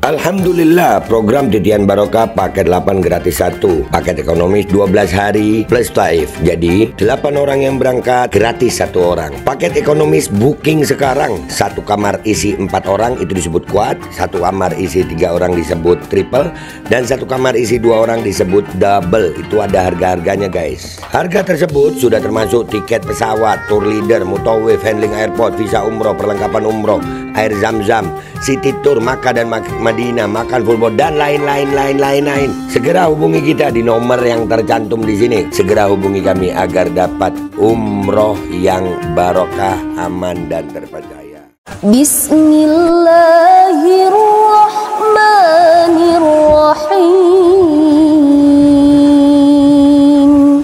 Alhamdulillah, program Titian Barokah paket 8 gratis 1, paket ekonomis 12 hari plus taif. Jadi 8 orang yang berangkat gratis 1 orang. Paket ekonomis booking sekarang, 1 kamar isi 4 orang itu disebut quad, 1 kamar isi 3 orang disebut triple, dan 1 kamar isi 2 orang disebut double. Itu ada harga-harganya guys. Harga tersebut sudah termasuk tiket pesawat, tour leader, mutawif, handling airport, visa umroh, perlengkapan umroh, air zam-zam, city tour, Makkah dan Madinah, makan full board, dan lain-lain. Segera hubungi kita di nomor yang tercantum di sini. Segera hubungi kami agar dapat umroh yang barokah, aman dan terpercaya. Bismillahirrahmanirrahim.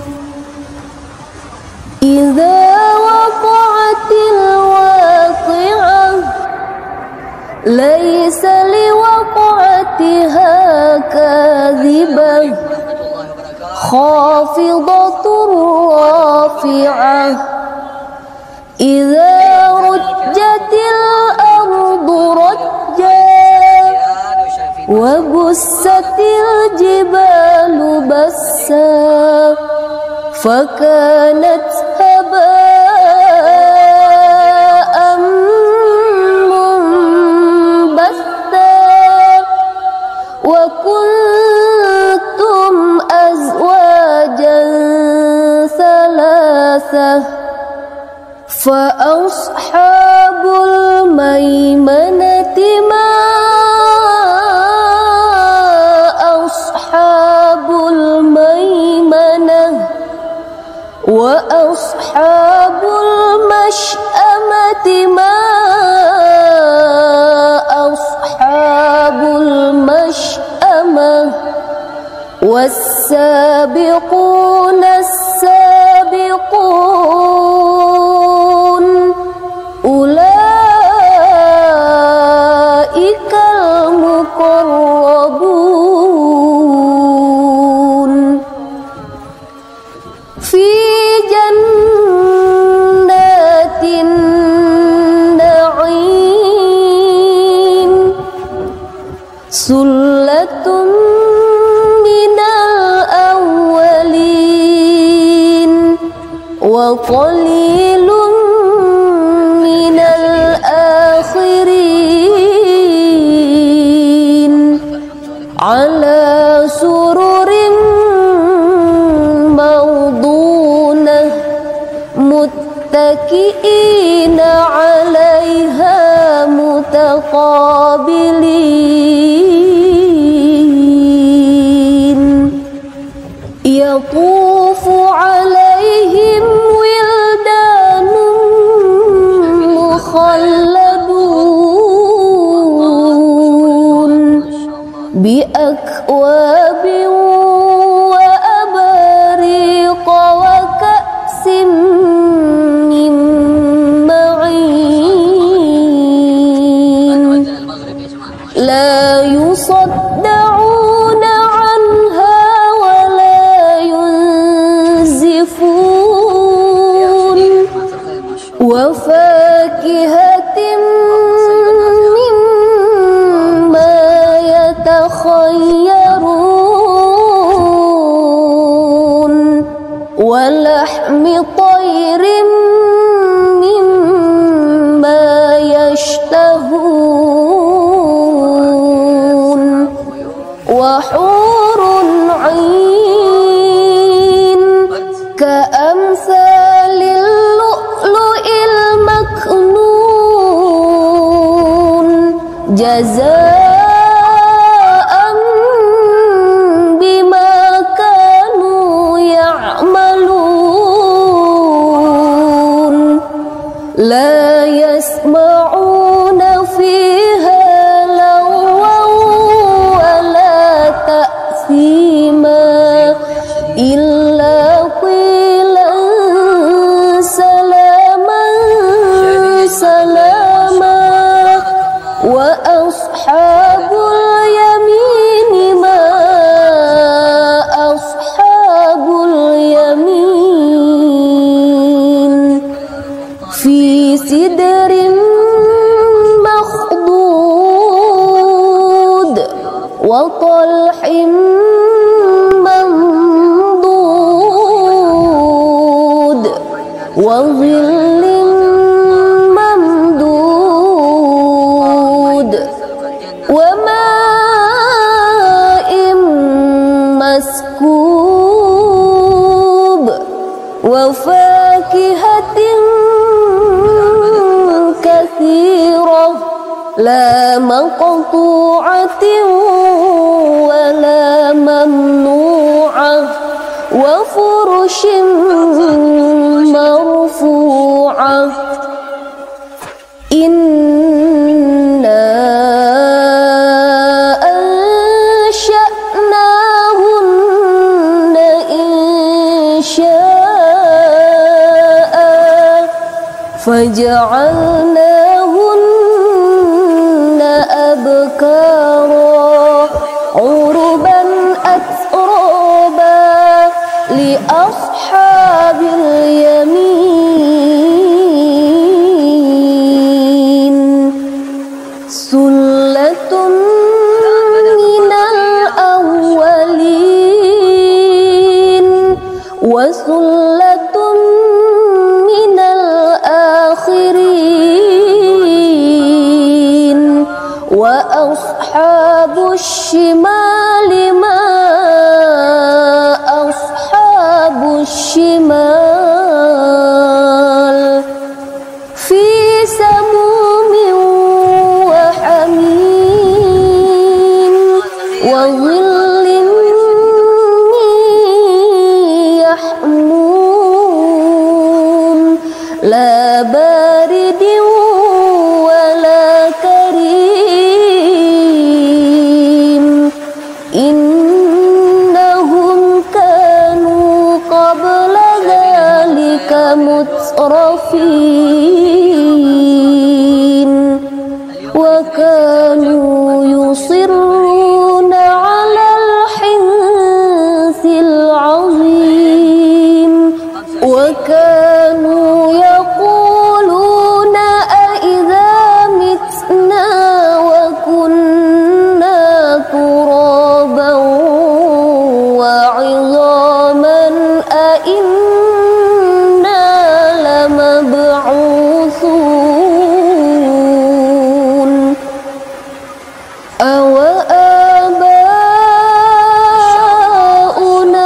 Idza waqa'atil waqi'ah laisa liwaqa'atiha kadhibah khafidatur rafi'ah idza rujjatil ardu rajja wa bussatil jibalu bassa fakanat haba'an munbatha wa kuntum azwajan thalathah fa ashabul maimanati ma ashabul maimanah wa ashabul mash'amati ma ashabul mash'amah was-sabiquna as-sabiqun ulaikal muqarrabun fi jannatin na'im sullatun minal awwalin wa qalilun minal akhirin ala sururin mawdunah muttaki'ina 'alaiha mutaqabilin yatufu 'alaihim wildanun mukhalladun bi akwabin wa abariqa wa ka'sim min ma'in la yusaddauna 'anha wa la yunzifun wa fakihatin mimma yatakhayyarun wa lahmi tayrin mimma yashtahun wa hurun 'ain ka'amsalil lu'lu'il maknun jazaa'an bima kanu ya'malun la yasma'una fiha lagwan wa la ta'thima illa qilan salaman salama wa ashab وطلح منضود وظل ممدود وماء مسكوب وفاكهة كثيرة لا مقطوعة ولا ممنوعة وفرش مرفوعة إنا أنشأناهن إنشاء فجعلناهن أبكارا عربا أترابا لأصحاب اليمين ثلة من الأولين وثلة من الآخرين وأصحاب الشمال ما أصحاب الشمال في سموم وحميم وظل من يحموم لا بارد ولا كريم إنهم كانوا قبل ذلك مترفين وكانوا يصرون على الحنث العظيم وكانوا يقولون أإذا متنا وكنا ترابا وعظاما أإنا لمبعوثون أوآباؤنا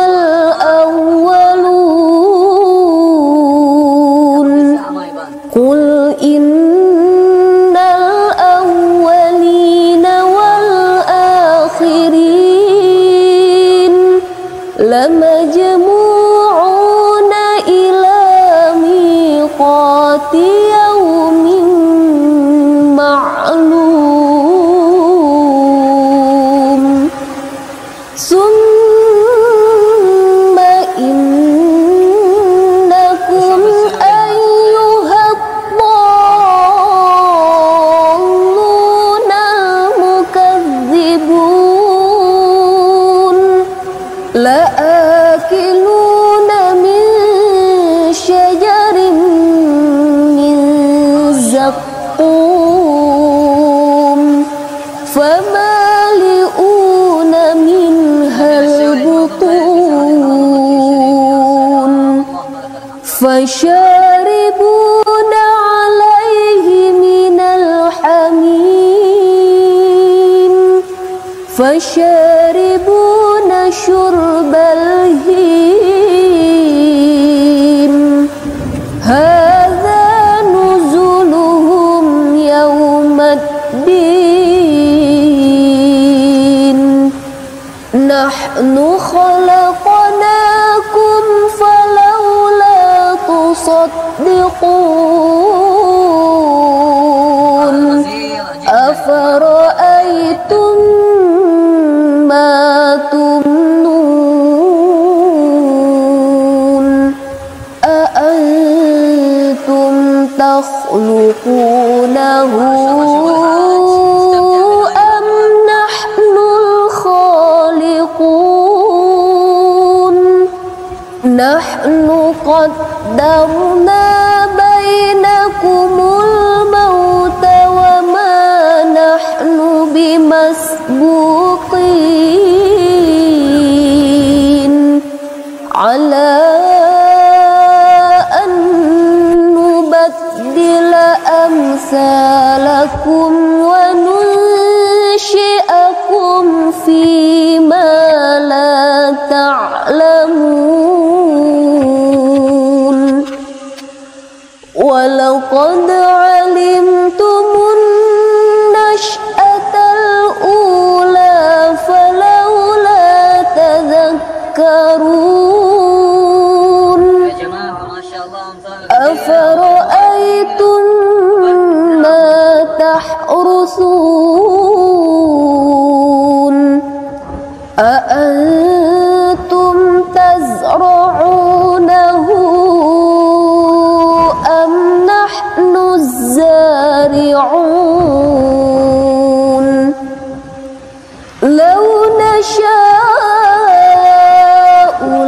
الأولون قل إن الأولين والآخرين لمجموعون إلى ميقات يوم معلوم ثم إنكم أيها الضالون المكذبون لآكلون من شجر من زقوم فمالئون منها البطون فشاربون عليه من الحميم فشاربون شرب الهيم هذا نزلهم يوم الدين نحن خلقناكم فلولا تصدقون أفرأيتم ما تمنون أأنتم تخلقونه أم نحن الخالقون نحن قدرنا بينكم الموت وما نحن بمسبوقين فيما لا تعلمون ولقد علمتم النشأة الأولى فلولا تذكرون أفرأيتم ما تحرثون أأنتم تزرعونه أم نحن الزارعون لو نشاء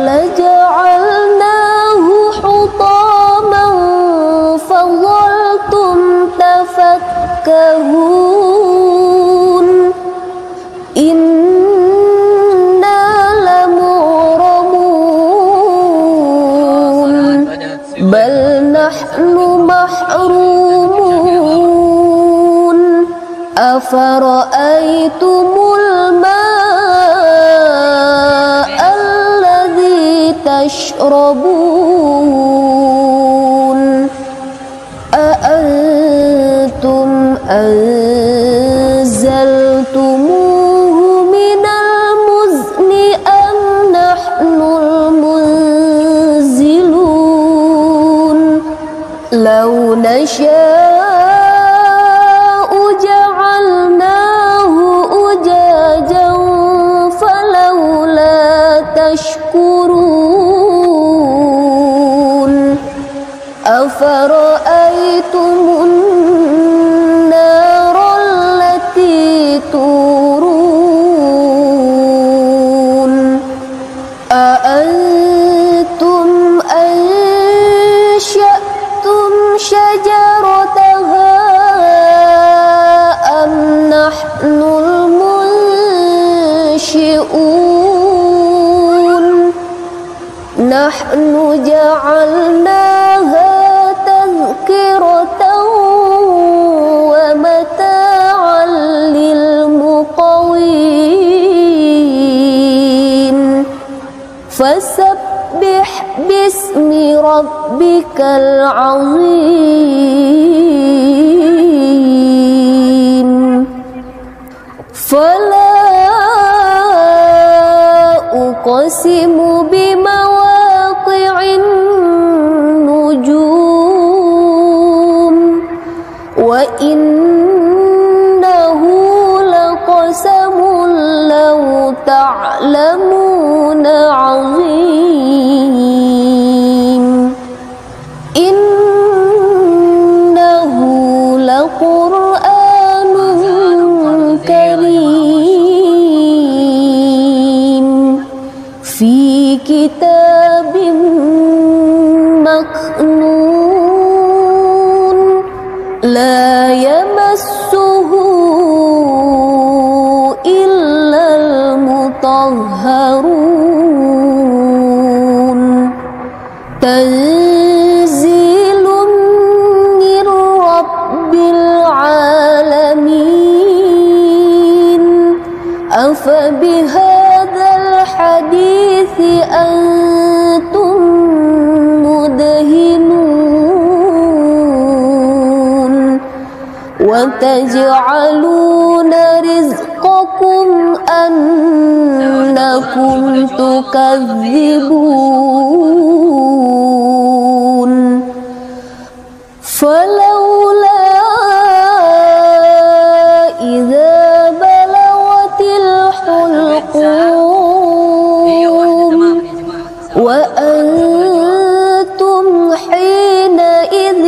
لجعلناه حطاما فظلتم تفكهون إنا لمغرمون بل نحن محرومون أفرأيتم الماء الذي تشربون أأنتم أنزلتموه من المزن أم نحن المنزلون لو نشاء جعلناه أجاجا فلولا تشكرون أفرأيتم النار التي تورون أأنتم أنشأتم شجرتها أم نحن المنشئون نحن جعلناها تذكرة ومتاعا للمقوين فسبح باسم ربك العظيم فلا أقسم بمواقع النجوم وإنه لقسم لو تعلمون عظيم إنه لقرآن كريم في كتاب مكنون لا يمسه إلا المطهرون تنزيل من رب العالمين أفبهذا الحديث أنتم مدهنون وتجعلون رزقكم أنكم تكذبون فلولا إذا بلغت الحلقوم وأنتم حينئذ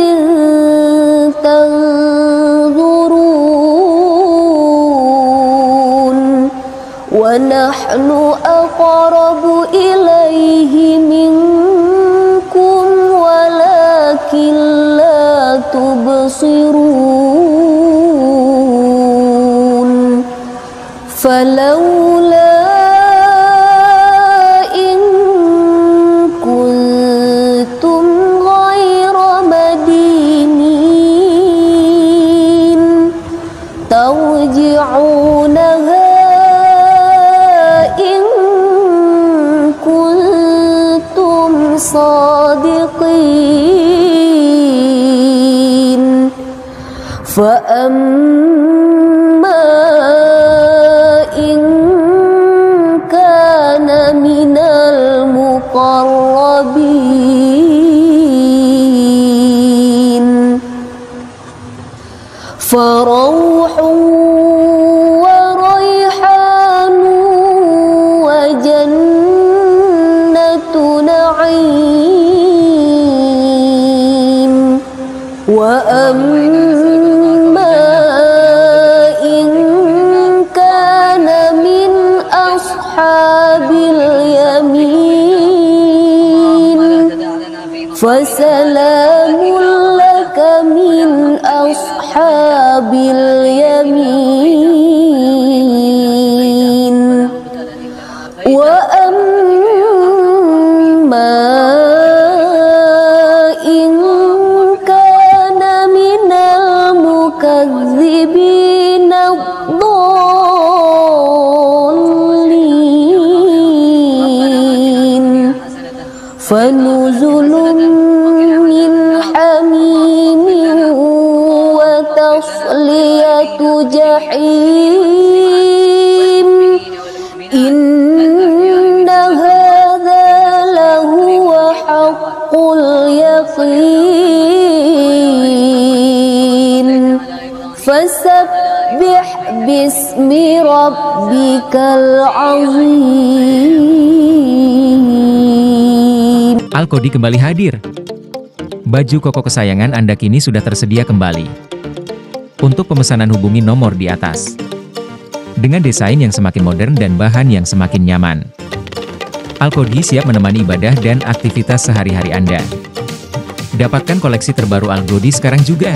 تنظرون ونحن أقرب إليه منكم ولكن لا تبصرون فلولا إن كنتم غير مدينين ترجعونها فأما إن كان من المقربين فروح وريحان وجنة نعيم وأما إن كان من أصحاب اليمين فسلام لك من أصحاب اليمين وأما إن كان من المكذبين الضالين فنزل من حميم وتصلية جحيم إن هذا لهو حق اليقين فسبح باسم ربك العظيم. Al-Qodi kembali hadir. Baju koko kesayangan Anda kini sudah tersedia kembali. Untuk pemesanan hubungi nomor di atas. Dengan desain yang semakin modern dan bahan yang semakin nyaman. Al-Qodi siap menemani ibadah dan aktivitas sehari-hari Anda. Dapatkan koleksi terbaru Al-Qodi sekarang juga.